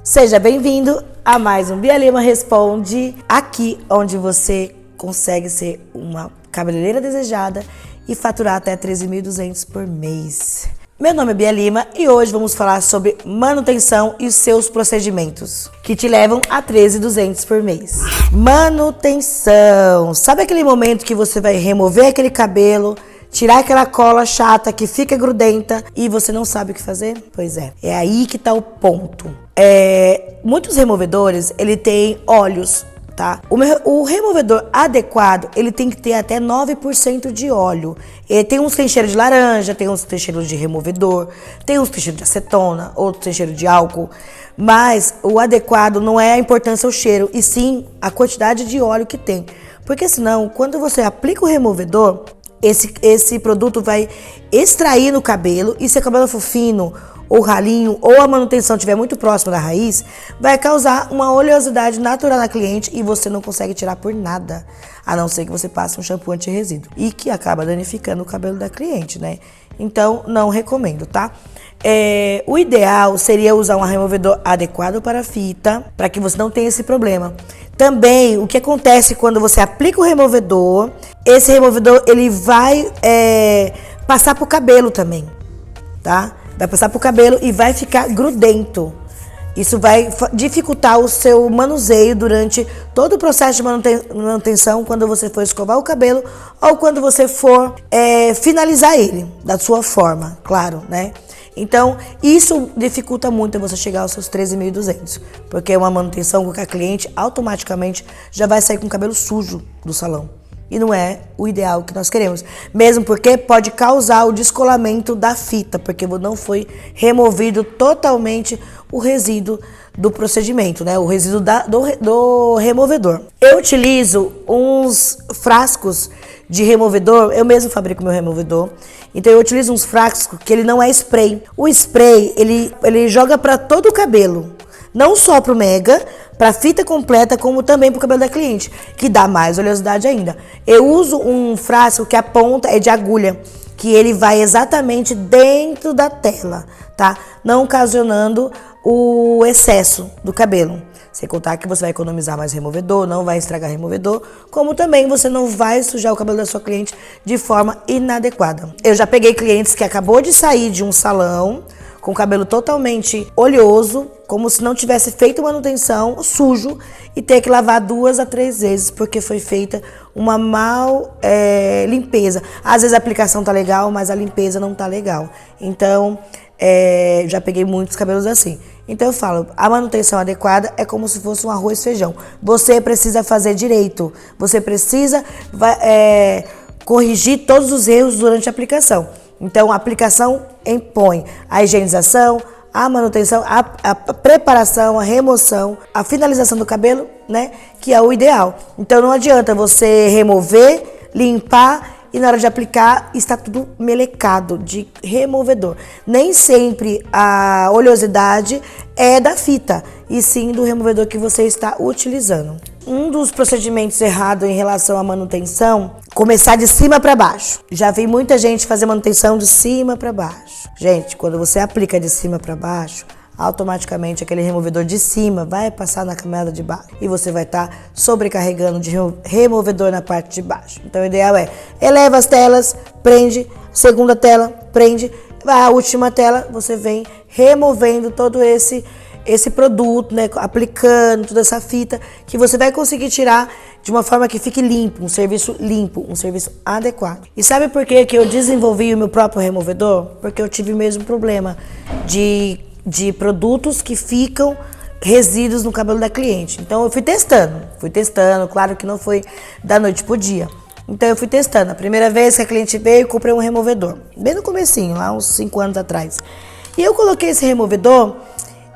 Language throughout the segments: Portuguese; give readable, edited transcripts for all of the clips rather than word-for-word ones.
Seja bem-vindo a mais um Bia Lima Responde, aqui onde você consegue ser uma cabeleireira desejada e faturar até 13.200 por mês. Meu nome é Bia Lima e hoje vamos falar sobre manutenção e seus procedimentos, que te levam a 13.200 por mês. Manutenção. Sabe aquele momento que você vai remover aquele cabelo, tirar aquela cola chata que fica grudenta e você não sabe o que fazer? Pois é aí que tá o ponto. Muitos removedores, ele tem óleos, tá? O removedor adequado, ele tem que ter até 9% de óleo. Tem uns que tem cheiro de laranja, tem uns que tem cheiro de removedor, tem uns que tem cheiro de acetona, outros tem cheiro de álcool. Mas o adequado não é a importância o cheiro, e sim a quantidade de óleo que tem. Porque senão, quando você aplica o removedor, esse produto vai extrair no cabelo, e se o cabelo for fino ou ralinho, ou a manutenção estiver muito próxima da raiz, vai causar uma oleosidade natural na cliente e você não consegue tirar por nada, a não ser que você passe um shampoo anti-resíduo, e que acaba danificando o cabelo da cliente, né? Então, não recomendo, tá? O ideal seria usar um removedor adequado para a fita, para que você não tenha esse problema. Também, o que acontece quando você aplica o removedor, esse removedor ele vai passar pro cabelo também, tá? Vai passar pro cabelo e vai ficar grudento. Isso vai dificultar o seu manuseio durante todo o processo de manutenção, quando você for escovar o cabelo ou quando você for finalizar ele da sua forma, claro, né? Então, isso dificulta muito você chegar aos seus 13.200, porque é uma manutenção que a cliente automaticamente já vai sair com o cabelo sujo do salão. E não é o ideal que nós queremos. Mesmo porque pode causar o descolamento da fita, porque não foi removido totalmente o resíduo do procedimento, né? O resíduo do removedor. Eu utilizo uns frascos de removedor, eu mesmo fabrico meu removedor. Então eu utilizo uns frascos que ele não é spray. O spray, ele joga para todo o cabelo. Não só pro mega, pra fita completa, como também pro cabelo da cliente, que dá mais oleosidade ainda. Eu uso um frasco que a ponta é de agulha, que ele vai exatamente dentro da tela, tá? Não ocasionando o excesso do cabelo. Sem contar que você vai economizar mais removedor, não vai estragar removedor, como também você não vai sujar o cabelo da sua cliente de forma inadequada. Eu já peguei clientes que acabou de sair de um salão com o cabelo totalmente oleoso, como se não tivesse feito manutenção, sujo, e ter que lavar 2 a 3 vezes, porque foi feita uma limpeza. Às vezes a aplicação tá legal, mas a limpeza não tá legal. Então, já peguei muitos cabelos assim. Então eu falo, a manutenção adequada é como se fosse um arroz e feijão. Você precisa fazer direito, você precisa corrigir todos os erros durante a aplicação. Então, a aplicação impõe a higienização, a manutenção, a preparação, a remoção, a finalização do cabelo, né? Que é o ideal. Então, não adianta você remover, limpar e na hora de aplicar está tudo melecado de removedor. Nem sempre a oleosidade é da fita, e sim do removedor que você está utilizando. Um dos procedimentos errados em relação à manutenção, começar de cima para baixo. Já vi muita gente fazer manutenção de cima para baixo. Gente, quando você aplica de cima para baixo, automaticamente aquele removedor de cima vai passar na camada de baixo e você vai estar sobrecarregando de removedor na parte de baixo. Então o ideal é eleva as telas, prende, segunda tela, prende, a última tela você vem removendo todo esse produto, né, aplicando toda essa fita, que você vai conseguir tirar de uma forma que fique limpo, um serviço adequado. E sabe por que eu desenvolvi o meu próprio removedor? Porque eu tive o mesmo problema de produtos que ficam resíduos no cabelo da cliente. Então eu fui testando, claro que não foi da noite pro dia. Então eu fui testando. A primeira vez que a cliente veio, eu comprei um removedor, bem no comecinho, lá uns 5 anos atrás. E eu coloquei esse removedor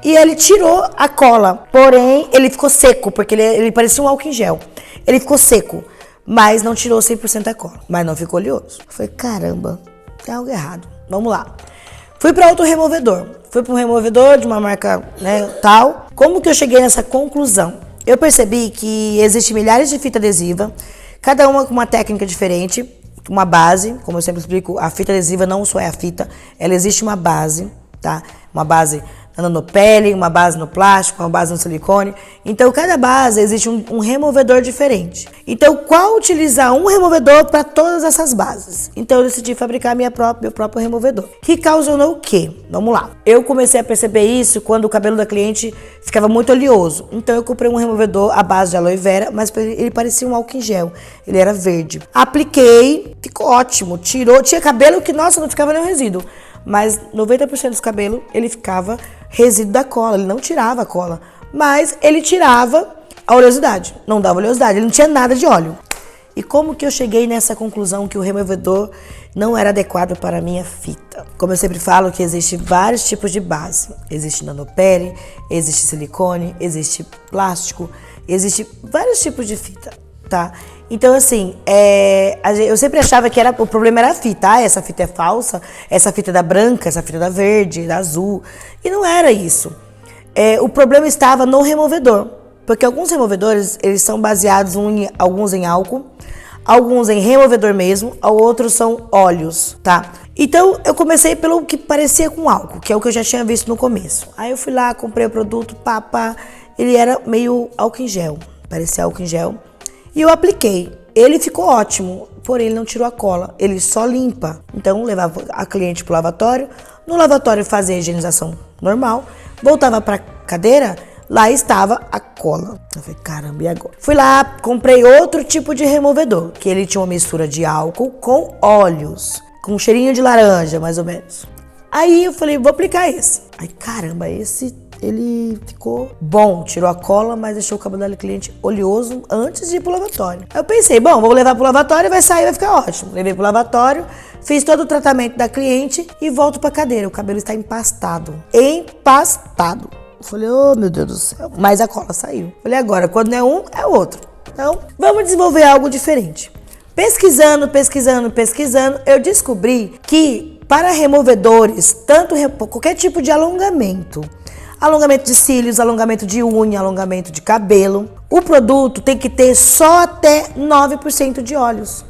e ele tirou a cola, porém ele ficou seco, porque ele parecia um álcool em gel. Ele ficou seco, mas não tirou 100% da cola, mas não ficou oleoso. Eu falei, caramba, tem algo errado, vamos lá. Fui para outro removedor, fui para um removedor de uma marca, né, tal. Como que eu cheguei nessa conclusão? Eu percebi que existem milhares de fita adesiva, cada uma com uma técnica diferente, uma base, como eu sempre explico, a fita adesiva não só é a fita, ela existe uma base, tá? Uma base na nanopele, uma base no plástico, uma base no silicone. Então, cada base existe um removedor diferente. Então, qual utilizar um removedor para todas essas bases? Então, eu decidi fabricar meu próprio removedor. Que causou o quê? Vamos lá. Eu comecei a perceber isso quando o cabelo da cliente ficava muito oleoso. Então, eu comprei um removedor à base de aloe vera, mas ele parecia um álcool em gel. Ele era verde. Apliquei, ficou ótimo. Tinha cabelo que, nossa, não ficava nem resíduo. Mas 90% dos cabelos, ele ficava resíduo da cola. Ele não tirava a cola, mas ele tirava a oleosidade. Não dava oleosidade, ele não tinha nada de óleo. E como que eu cheguei nessa conclusão que o removedor não era adequado para a minha fita? Como eu sempre falo que existem vários tipos de base. Existe nanopele, existe silicone, existe plástico, existe vários tipos de fita, tá? Então, assim, eu sempre achava que o problema era a fita. Ah, essa fita é falsa, essa fita é da branca, essa fita é da verde, da azul. E não era isso. O problema estava no removedor. Porque alguns removedores, eles são baseados, alguns em álcool, alguns em removedor mesmo, outros são óleos, tá? Então, eu comecei pelo que parecia com álcool, que é o que eu já tinha visto no começo. Aí eu fui lá, comprei o produto, ele era meio álcool em gel, parecia álcool em gel. E eu apliquei. Ele ficou ótimo, porém ele não tirou a cola, ele só limpa. Então, levava a cliente pro lavatório, no lavatório fazia a higienização normal, voltava pra cadeira, lá estava a cola. Eu falei, caramba, e agora? Fui lá, comprei outro tipo de removedor, que ele tinha uma mistura de álcool com óleos, com um cheirinho de laranja, mais ou menos. Aí eu falei, vou aplicar esse. Aí, caramba, ele ficou bom, tirou a cola, mas deixou o cabelo da cliente oleoso antes de ir pro lavatório. Aí eu pensei, bom, vou levar pro lavatório, vai sair, vai ficar ótimo. Levei pro lavatório, fiz todo o tratamento da cliente e volto pra cadeira. O cabelo está empastado. Empastado. Eu falei, oh meu Deus do céu, mas a cola saiu. Falei, agora, quando não é um, é outro. Então, vamos desenvolver algo diferente. Pesquisando, eu descobri que para removedores, qualquer tipo de alongamento de cílios, alongamento de unha, alongamento de cabelo, o produto tem que ter só até 9% de óleos.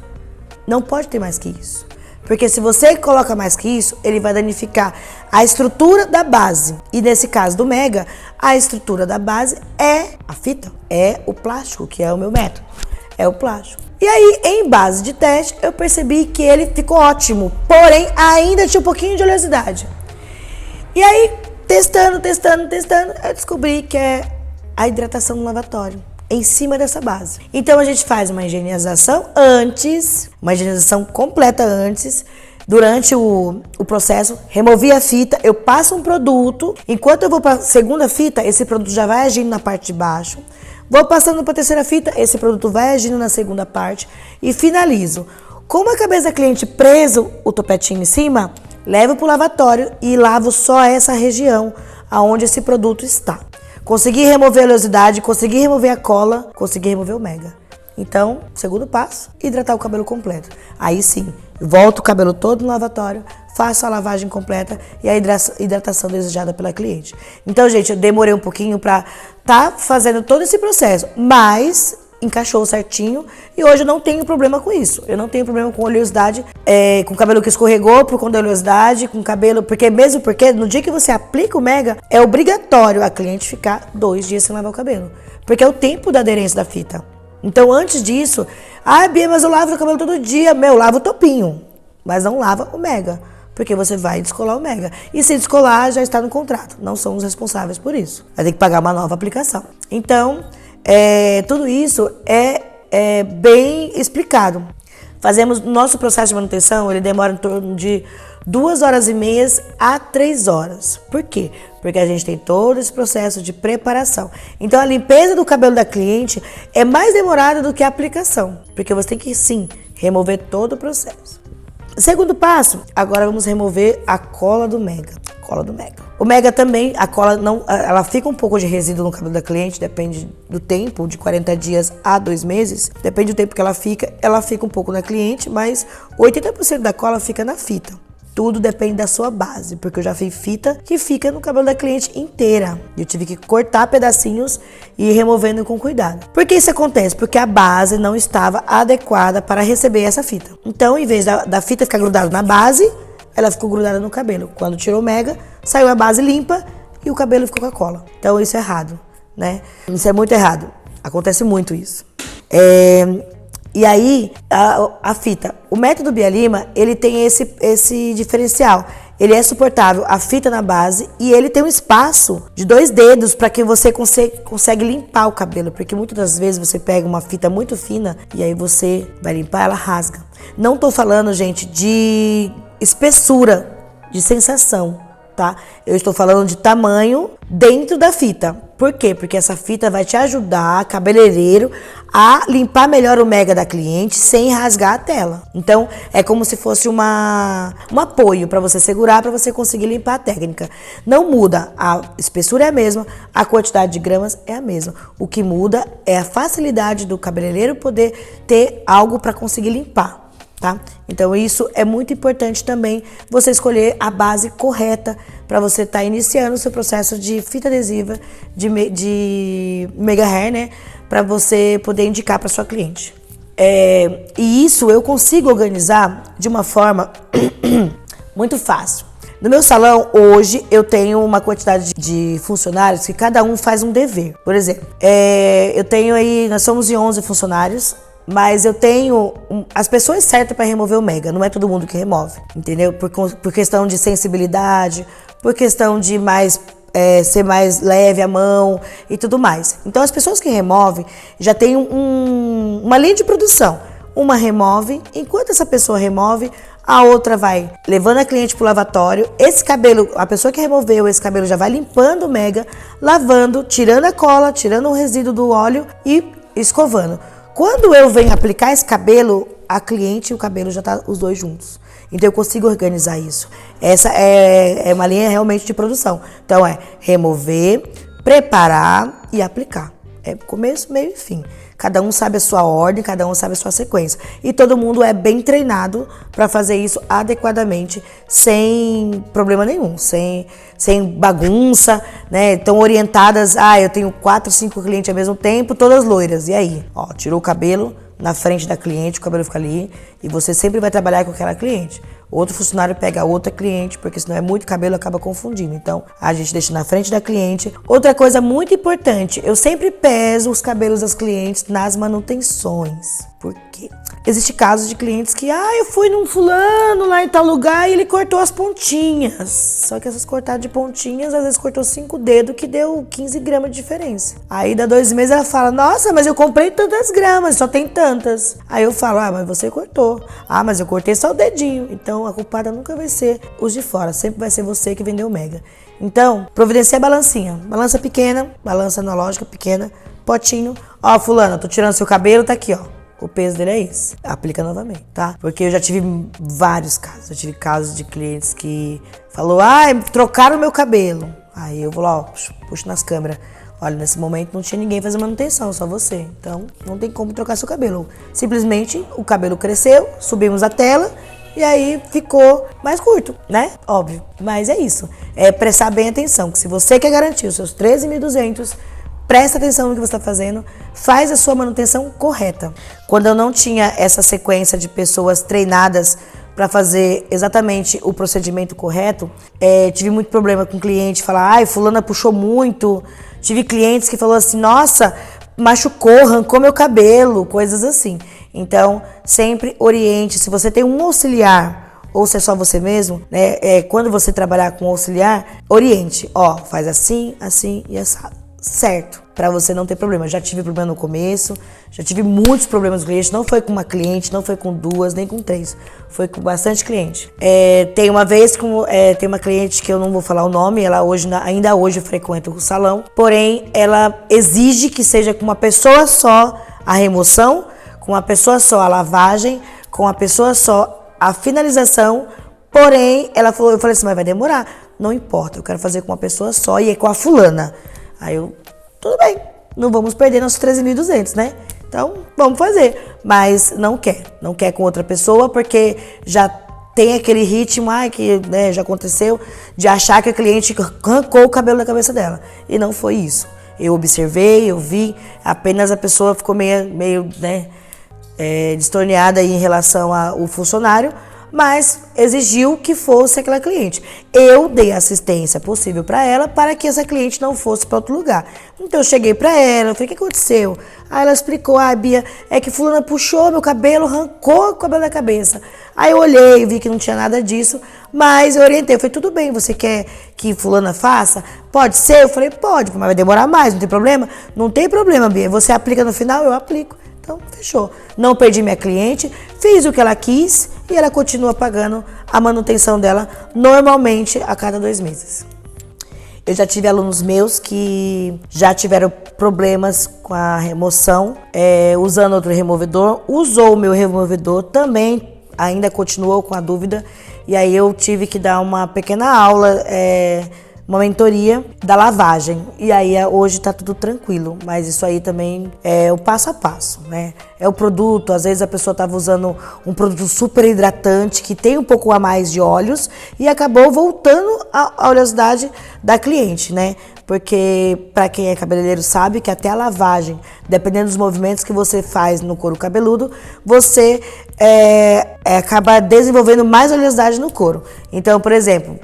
Não pode ter mais que isso. Porque se você coloca mais que isso, ele vai danificar a estrutura da base. E nesse caso do Mega, a estrutura da base é a fita, é o plástico, que é o meu método, é o plástico. E aí, em base de teste, eu percebi que ele ficou ótimo, porém ainda tinha um pouquinho de oleosidade. E aí, testando, eu descobri que é a hidratação no lavatório, em cima dessa base. Então, a gente faz uma higienização antes, uma higienização completa antes, durante o processo, removi a fita, eu passo um produto, enquanto eu vou para a segunda fita, esse produto já vai agindo na parte de baixo, vou passando para a terceira fita, esse produto vai agindo na segunda parte e finalizo. Com a cabeça da cliente preso, o topetinho em cima, levo para o lavatório e lavo só essa região aonde esse produto está. Consegui remover a oleosidade, consegui remover a cola, consegui remover o Mega. Então, segundo passo, hidratar o cabelo completo. Aí sim, volto o cabelo todo no lavatório, faço a lavagem completa e a hidratação desejada pela cliente. Então, gente, eu demorei um pouquinho pra tá fazendo todo esse processo, mas encaixou certinho e hoje eu não tenho problema com isso. Eu não tenho problema com oleosidade, com cabelo que escorregou por conta da oleosidade, com cabelo, porque no dia que você aplica o Mega, é obrigatório a cliente ficar 2 dias sem lavar o cabelo, porque é o tempo da aderência da fita. Então, antes disso, Bia, mas eu lavo o cabelo todo dia. Lavo o topinho, mas não lava o Mega, porque você vai descolar o Mega. E se descolar, já está no contrato. Não somos responsáveis por isso. Vai ter que pagar uma nova aplicação. Então, tudo isso é bem explicado. Fazemos nosso processo de manutenção, ele demora em torno de 2h30 a 3 horas. Por quê? Porque a gente tem todo esse processo de preparação. Então, a limpeza do cabelo da cliente é mais demorada do que a aplicação, porque você tem que, sim, remover todo o processo. Segundo passo, agora vamos remover a cola do Mega. O Mega também, a cola ela fica um pouco de resíduo no cabelo da cliente, depende do tempo, de 40 dias a 2 meses. Depende do tempo que ela fica um pouco na cliente, mas 80% da cola fica na fita. Tudo depende da sua base, porque eu já fiz fita que fica no cabelo da cliente inteira. Eu tive que cortar pedacinhos e ir removendo com cuidado. Por que isso acontece? Porque a base não estava adequada para receber essa fita. Então, em vez da fita ficar grudada na base, ela ficou grudada no cabelo. Quando tirou o Mega, saiu a base limpa e o cabelo ficou com a cola. Então isso é errado, né? Isso é muito errado. Acontece muito isso. E aí, a fita. O método Bia Lima, ele tem esse diferencial. Ele é suportável, a fita na base, e ele tem um espaço de 2 dedos para que você consegue limpar o cabelo. Porque muitas das vezes você pega uma fita muito fina e aí você vai limpar, ela rasga. Não tô falando, gente, de espessura, de sensação, tá? Eu estou falando de tamanho dentro da fita. Por quê? Porque essa fita vai te ajudar, cabeleireiro, a limpar melhor o mega da cliente sem rasgar a tela. Então, é como se fosse um apoio para você segurar, para você conseguir limpar a técnica. Não muda, a espessura é a mesma, a quantidade de gramas é a mesma. O que muda é a facilidade do cabeleireiro poder ter algo para conseguir limpar. Tá? Então isso é muito importante também, você escolher a base correta para você estar iniciando o seu processo de fita adesiva de mega hair, né? Para você poder indicar para sua cliente. E isso eu consigo organizar de uma forma muito fácil. No meu salão, hoje, eu tenho uma quantidade de funcionários que cada um faz um dever. Por exemplo, eu tenho aí, nós somos 11 funcionários, mas eu tenho as pessoas certas para remover o mega, não é todo mundo que remove, entendeu? Por questão de sensibilidade, por questão de ser mais leve a mão e tudo mais. Então as pessoas que removem já tem uma linha de produção. Uma remove, enquanto essa pessoa remove, a outra vai levando a cliente pro lavatório. Esse cabelo, a pessoa que removeu esse cabelo já vai limpando o mega, lavando, tirando a cola, tirando o resíduo do óleo e escovando. Quando eu venho aplicar esse cabelo, a cliente e o cabelo já tá os dois juntos. Então eu consigo organizar isso. Essa é uma linha realmente de produção. Então é remover, preparar e aplicar. É começo, meio e fim. Cada um sabe a sua ordem, cada um sabe a sua sequência. E todo mundo é bem treinado para fazer isso adequadamente, sem problema nenhum, sem bagunça, né? Estão orientadas, eu tenho 4, 5 clientes ao mesmo tempo, todas loiras. E aí? Ó, tirou o cabelo na frente da cliente, o cabelo fica ali, e você sempre vai trabalhar com aquela cliente. Outro funcionário pega outra cliente, porque senão é muito cabelo, acaba confundindo. Então, a gente deixa na frente da cliente. Outra coisa muito importante, eu sempre peso os cabelos das clientes nas manutenções. Por quê? Existe casos de clientes que, eu fui num fulano lá em tal lugar e ele cortou as pontinhas. Só que essas cortadas de pontinhas, às vezes cortou 5 dedos, que deu 15 gramas de diferença. Aí, dá 2 meses, ela fala, nossa, mas eu comprei tantas gramas, só tem tantas. Aí eu falo, mas você cortou. Mas eu cortei só o dedinho. Então, a culpada nunca vai ser os de fora, sempre vai ser você que vendeu o mega. Então, providencia a balancinha. Balança pequena, balança analógica pequena, potinho. Fulana, tô tirando seu cabelo, tá aqui, ó. O peso dele é esse. Aplica novamente, tá? Porque eu já tive vários casos. Eu tive casos de clientes que falou, trocaram o meu cabelo. Aí eu vou lá, puxo nas câmeras. Olha, nesse momento não tinha ninguém fazendo manutenção, só você. Então, não tem como trocar seu cabelo. Simplesmente, o cabelo cresceu, subimos a tela e aí ficou mais curto, né? Óbvio. Mas é isso. É prestar bem atenção, que se você quer garantir os seus 13.200, presta atenção no que você está fazendo, faz a sua manutenção correta. Quando eu não tinha essa sequência de pessoas treinadas para fazer exatamente o procedimento correto, tive muito problema com o cliente, falar, fulana puxou muito. Tive clientes que falaram assim, nossa, machucou, arrancou meu cabelo, coisas assim. Então, sempre oriente, se você tem um auxiliar, ou se é só você mesmo, né? Quando você trabalhar com auxiliar, oriente, faz assim, assim e assado. Certo, pra você não ter problema. Já tive problema no começo, já tive muitos problemas com cliente, não foi com uma cliente, não foi com 2, nem com 3, foi com bastante cliente. Tem uma vez, tem uma cliente que eu não vou falar o nome, ela ainda hoje frequenta o salão, porém ela exige que seja com uma pessoa só a remoção, com uma pessoa só a lavagem, com uma pessoa só a finalização, porém eu falei assim, mas vai demorar. Não importa, eu quero fazer com uma pessoa só e é com a fulana. Aí tudo bem, não vamos perder nossos 13.200, né? Então, vamos fazer. Mas não quer com outra pessoa, porque já tem aquele ritmo, que já aconteceu, de achar que a cliente arrancou o cabelo da cabeça dela. E não foi isso. Eu observei, eu vi, apenas a pessoa ficou meio destorneada em relação ao funcionário, mas exigiu que fosse aquela cliente. Eu dei a assistência possível para ela para que essa cliente não fosse para outro lugar. Então eu cheguei para ela, eu falei, o que aconteceu? Aí ela explicou, Bia, é que fulana puxou meu cabelo, arrancou o cabelo da cabeça. Aí eu olhei, vi que não tinha nada disso, mas eu orientei, eu falei, tudo bem, você quer que fulana faça? Pode ser? Eu falei, pode, mas vai demorar mais, não tem problema? Não tem problema, Bia, você aplica no final, eu aplico. Então, fechou. Não perdi minha cliente, fiz o que ela quis e ela continua pagando a manutenção dela normalmente a cada 2 meses. Eu já tive alunos meus que já tiveram problemas com a remoção, usando outro removedor, usou o meu removedor também, ainda continuou com a dúvida, e aí eu tive que dar uma pequena aula, uma mentoria da lavagem. E aí hoje tá tudo tranquilo, mas isso aí também é o passo a passo, né? É o produto, às vezes a pessoa tava usando um produto super hidratante que tem um pouco a mais de óleos e acabou voltando a oleosidade da cliente, né? Porque para quem é cabeleireiro sabe que até a lavagem, dependendo dos movimentos que você faz no couro cabeludo, você acaba desenvolvendo mais oleosidade no couro. Então, por exemplo,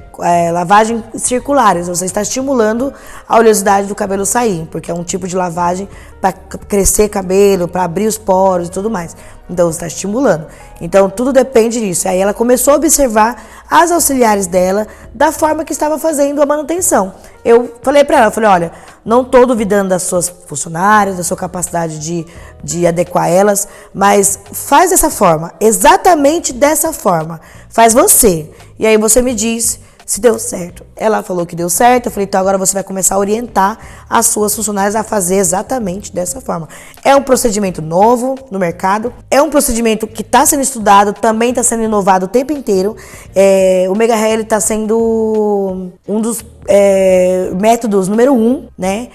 lavagem circulares, você está estimulando a oleosidade do cabelo sair, porque é um tipo de lavagem para crescer cabelo, para abrir os poros e tudo mais. Então, você está estimulando. Então, tudo depende disso. Aí ela começou a observar as auxiliares dela da forma que estava fazendo a manutenção. Eu falei para ela, olha, não estou duvidando das suas funcionárias, da sua capacidade de adequar elas, mas faz dessa forma, exatamente dessa forma. Faz você. E aí você me diz se deu certo. Ela falou que deu certo, eu falei, então agora você vai começar a orientar as suas funcionárias a fazer exatamente dessa forma. É um procedimento novo no mercado, é um procedimento que está sendo estudado, também está sendo inovado o tempo inteiro. O Mega Hair está sendo um dos métodos número 1, né,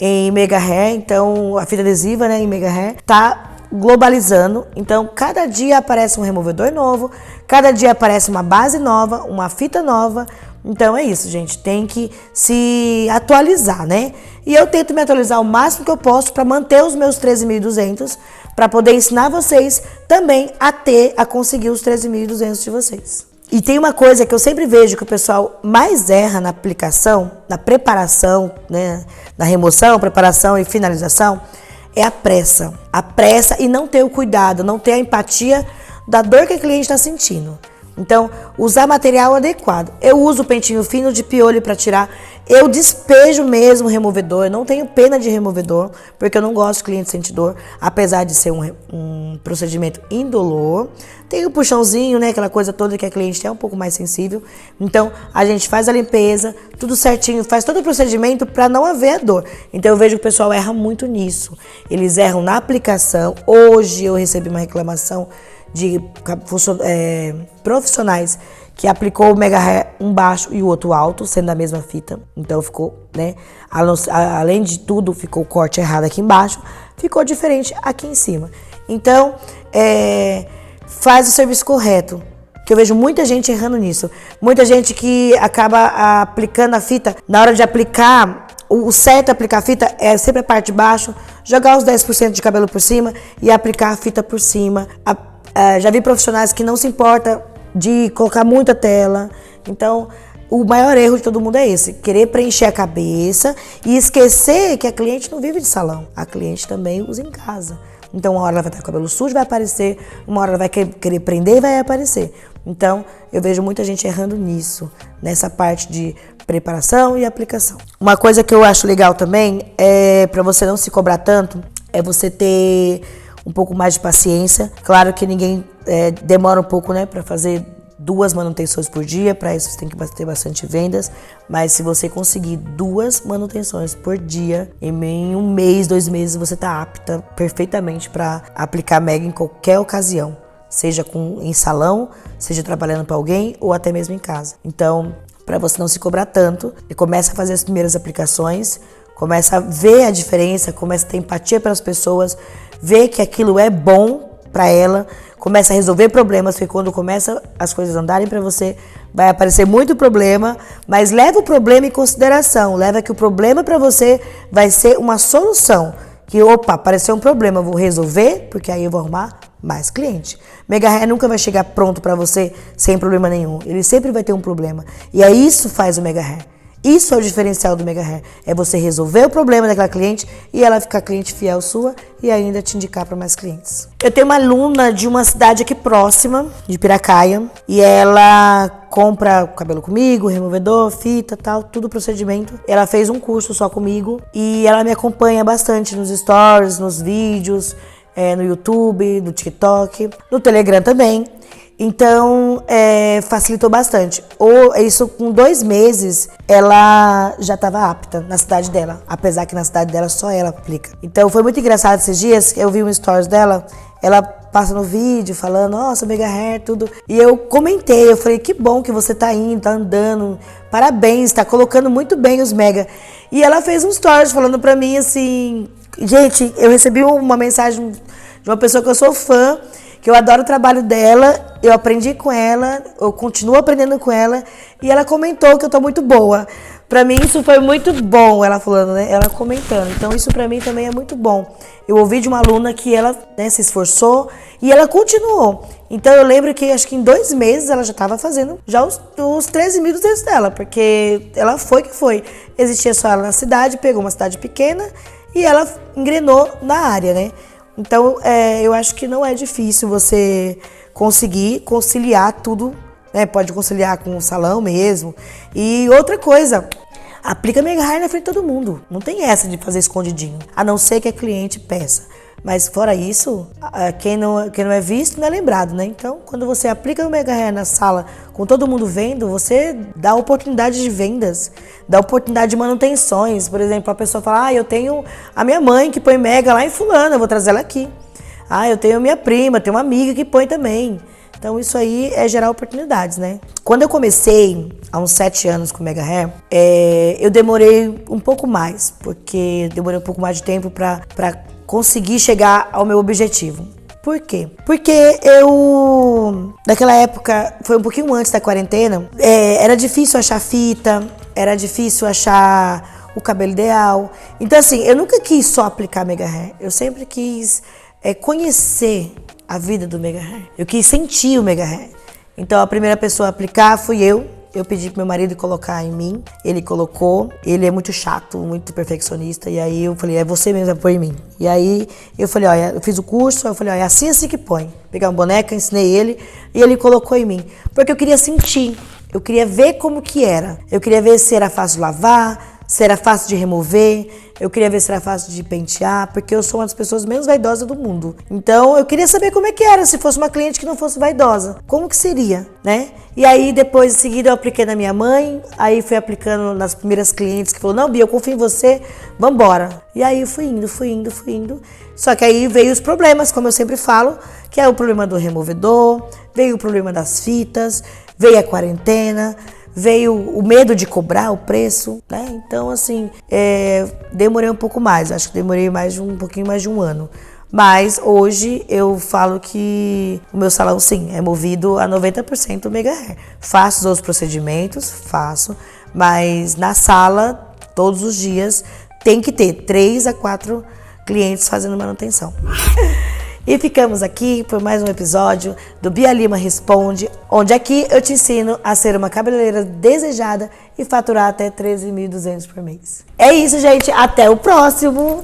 em Mega Hair. Então, a fita adesiva, né, em Mega Hair, tá globalizando. Então, cada dia aparece um removedor novo, cada dia aparece uma base nova, uma fita nova. Então é isso, gente, tem que se atualizar, né? E eu tento me atualizar o máximo que eu posso para manter os meus 13.200, para poder ensinar vocês também a conseguir os 13.200 de vocês. E tem uma coisa que eu sempre vejo que o pessoal mais erra na aplicação, na preparação, né, na remoção, preparação e finalização, é a pressa. A pressa e não ter o cuidado, não ter a empatia da dor que a cliente está sentindo. Então, usar material adequado. Eu uso o pentinho fino de piolho para tirar. Eu despejo mesmo o removedor. Eu não tenho pena de removedor, porque eu não gosto de cliente sentir dor, apesar de ser um procedimento indolor. Tem o puxãozinho, né? Aquela coisa toda que a cliente é um pouco mais sensível. Então, a gente faz a limpeza, tudo certinho, faz todo o procedimento para não haver a dor. Então, eu vejo que o pessoal erra muito nisso. Eles erram na aplicação. Hoje eu recebi uma reclamação de profissionais que aplicou o Mega Hair um baixo e o outro alto, sendo da mesma fita. Então ficou, né? Além de tudo, ficou o corte errado aqui embaixo, ficou diferente aqui em cima. Então, faz o serviço correto, que eu vejo muita gente errando nisso. Muita gente que acaba aplicando a fita, na hora de aplicar, o certo é aplicar a fita é sempre a parte de baixo, jogar os 10% de cabelo por cima e aplicar a fita por cima. Já vi profissionais que não se importam de colocar muita tela. Então, o maior erro de todo mundo é esse, querer preencher a cabeça e esquecer que a cliente não vive de salão. A cliente também usa em casa. Então, uma hora ela vai estar com o cabelo sujo, vai aparecer. Uma hora ela vai querer prender e vai aparecer. Então, eu vejo muita gente errando nisso, nessa parte de preparação e aplicação. Uma coisa que eu acho legal também, para você não se cobrar tanto, é você ter um pouco mais de paciência. Claro que ninguém demora um pouco, né, para fazer 2 manutenções por dia. Para isso você tem que ter bastante vendas, mas se você conseguir 2 manutenções por dia, em 1 mês, 2 meses, você tá apta perfeitamente para aplicar Mega em qualquer ocasião, seja em salão, seja trabalhando para alguém ou até mesmo em casa. Então, para você não se cobrar tanto, e começa a fazer as primeiras aplicações, começa a ver a diferença, começa a ter empatia pelas pessoas, ver que aquilo é bom para ela, começa a resolver problemas, porque quando começa as coisas andarem para você, vai aparecer muito problema, mas leva o problema em consideração, leva que o problema para você vai ser uma solução, que opa, apareceu um problema, eu vou resolver, porque aí eu vou arrumar mais cliente. Mega Hair nunca vai chegar pronto pra você sem problema nenhum. Ele sempre vai ter um problema. E é isso que faz o Mega Hair. Isso é o diferencial do Mega Hair. É você resolver o problema daquela cliente e ela ficar cliente fiel sua e ainda te indicar para mais clientes. Eu tenho uma aluna de uma cidade aqui próxima, de Piracaia, e ela compra cabelo comigo, removedor, fita, tal, tudo procedimento. Ela fez um curso só comigo e ela me acompanha bastante nos stories, nos vídeos, no YouTube, no TikTok, no Telegram também. Então, facilitou bastante. Isso com 2 meses, ela já estava apta na cidade dela. Apesar que na cidade dela só ela aplica. Então, foi muito engraçado esses dias. Eu vi um stories dela, ela passa no vídeo falando, nossa, Mega Hair, tudo. E eu comentei, eu falei, que bom que você tá indo, tá andando. Parabéns, tá colocando muito bem os Mega. E ela fez um stories falando pra mim assim... Gente, eu recebi uma mensagem de uma pessoa que eu sou fã, que eu adoro o trabalho dela, eu aprendi com ela, eu continuo aprendendo com ela, e ela comentou que eu tô muito boa. Pra mim isso foi muito bom, ela falando, né? Ela comentando. Então isso pra mim também é muito bom. Eu ouvi de uma aluna que ela, né, se esforçou e ela continuou. Então eu lembro que acho que em 2 meses ela já estava fazendo já os 13.200 dela, porque ela foi que foi. Existia só ela na cidade, pegou uma cidade pequena e ela engrenou na área, né? Então, eu acho que não é difícil você conseguir conciliar tudo, né? Pode conciliar com o salão mesmo. E outra coisa, aplica Mega Hair na frente de todo mundo. Não tem essa de fazer escondidinho, a não ser que a cliente peça. Mas fora isso, quem não é visto não é lembrado, né? Então, quando você aplica o Mega Hair na sala, com todo mundo vendo, você dá oportunidade de vendas, dá oportunidade de manutenções. Por exemplo, a pessoa fala, eu tenho a minha mãe que põe Mega lá em fulano, eu vou trazer ela aqui. Eu tenho a minha prima, tenho uma amiga que põe também. Então, isso aí é gerar oportunidades, né? Quando eu comecei, há uns 7 anos com o Mega Hair, eu demorei um pouco mais, porque demorei um pouco mais de tempo pra conseguir chegar ao meu objetivo. Por quê? Porque eu, naquela época, foi um pouquinho antes da quarentena, era difícil achar fita, era difícil achar o cabelo ideal. Então, assim, eu nunca quis só aplicar Mega Hair, eu sempre quis conhecer a vida do Mega Hair. Eu quis sentir o Mega Hair. Então, a primeira pessoa a aplicar fui eu. Eu pedi pro meu marido colocar em mim, ele colocou, ele é muito chato, muito perfeccionista, e aí eu falei, é você mesmo que põe em mim. E aí eu falei, olha, eu fiz o curso, eu falei, olha, é assim que põe. Peguei uma boneca, ensinei ele, e ele colocou em mim. Porque eu queria sentir, eu queria ver como que era. Eu queria ver se era fácil de lavar, se era fácil de remover, eu queria ver se era fácil de pentear, porque eu sou uma das pessoas menos vaidosas do mundo. Então, eu queria saber como é que era, se fosse uma cliente que não fosse vaidosa. Como que seria, né? E aí, depois, em seguida, eu apliquei na minha mãe, aí fui aplicando nas primeiras clientes que falou, não, Bia, eu confio em você, vambora. E aí, eu fui indo. Só que aí veio os problemas, como eu sempre falo, que é o problema do removedor, veio o problema das fitas, veio a quarentena, veio o medo de cobrar o preço, né? Então, assim, demorei um pouco mais. Acho que demorei um pouquinho mais de 1 ano. Mas hoje eu falo que o meu salão, sim, é movido a 90% Mega Hair. Faço os outros procedimentos, mas na sala, todos os dias, tem que ter 3 a 4 clientes fazendo manutenção. E ficamos aqui por mais um episódio do Bia Lima Responde, onde aqui eu te ensino a ser uma cabeleireira desejada e faturar até 13.200 por mês. É isso, gente. Até o próximo!